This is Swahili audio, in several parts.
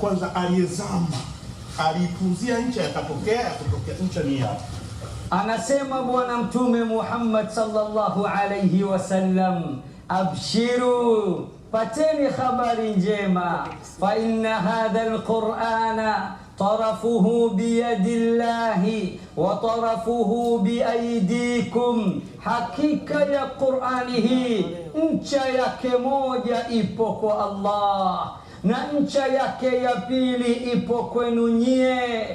Kwanza aliyezama, alipuzia ncha yakatokea ncha ni hapa. Anasema Bwana Mtume Muhammad sallallahu alayhi wasallam, abshiru, pateni habari njema, fa inna hadha alqur'ana tarafuhu biyadillahi wa tarafuhu biaidikum, hakika ya Qur'ani hii ncha yake moja ipo kwa Allah na ncha yake ya pili ipo kwenu nyie.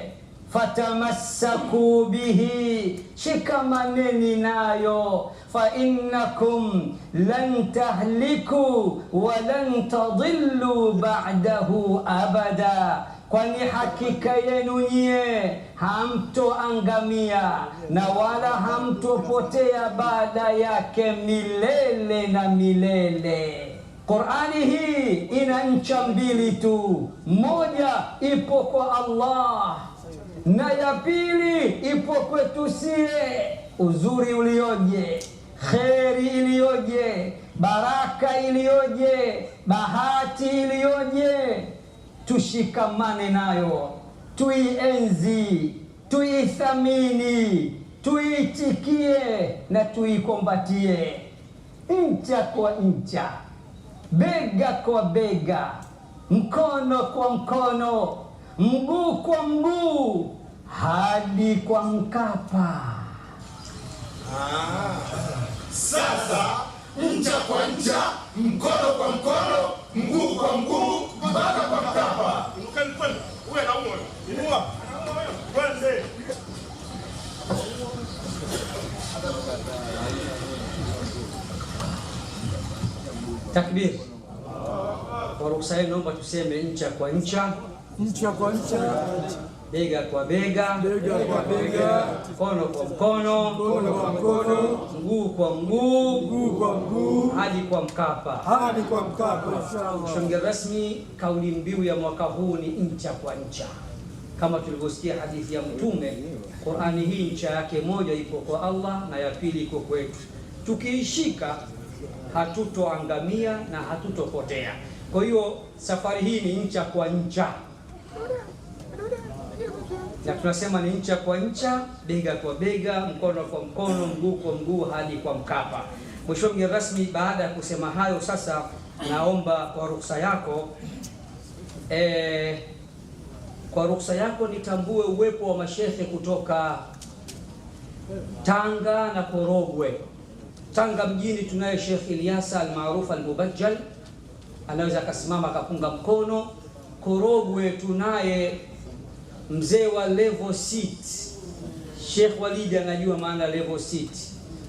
Fatamassaku bihi, shikamaneni nayo. Fa innakum lan tahliku wa lan tadillu ba'dahu abada, kwani hakika yenu nyie hamtoangamia na wala hamtopotea baada yake milele na milele. Qur'ani hii ina ncha mbili tu, moja ipo kwa Allah na ya pili ipo kwetu sie. Uzuri ulioje, kheri iliyoje, baraka iliyoje, bahati iliyoje! Tushikamane nayo, tuienzi, tuithamini, tuitikie na tuikombatie, ncha kwa ncha, bega kwa bega, mkono kwa mkono, mguu kwa mguu, hadi kwa Mkapa. Sasa ncha kwa ncha, mkono kwa mkono, mguu kwa mguu, mpaka kwa Mkapa. Takbir. Kwa ruhusa yenu naomba tuseme ncha kwa ncha, ncha kwa ncha, bega kwa bega, bega kwa bega, mkono kwa mkono, mkono kwa mkono, mguu kwa mguu, mguu kwa mguu, hadi kwa Mkapa. hadi kwa Mkapa inshallah. Mgeni rasmi, kauli mbiu ya mwaka huu ni ncha kwa ncha. Kama tulivyosikia hadithi ya Mtume, Qur'ani hii ncha yake moja ipo kwa Allah na ya pili iko kwetu. Tukiishika hatutoangamia na hatutopotea. Kwa hiyo safari hii ni ncha kwa ncha, na tunasema ni ncha kwa ncha, bega kwa bega, mkono kwa mkono, mguu kwa mguu, hadi kwa Mkapa. Mheshimiwa mgeni rasmi, baada ya kusema hayo, sasa naomba kwa ruhusa yako nitambue uwepo wa mashehe kutoka Tanga na Korogwe. Tanga mjini tunaye Sheikh Ilyasa almaruf almubajjal, anaweza akasimama akapunga mkono. Korogwe tunaye mzee wa level seat, Sheikh Walidi anajua maana level seat.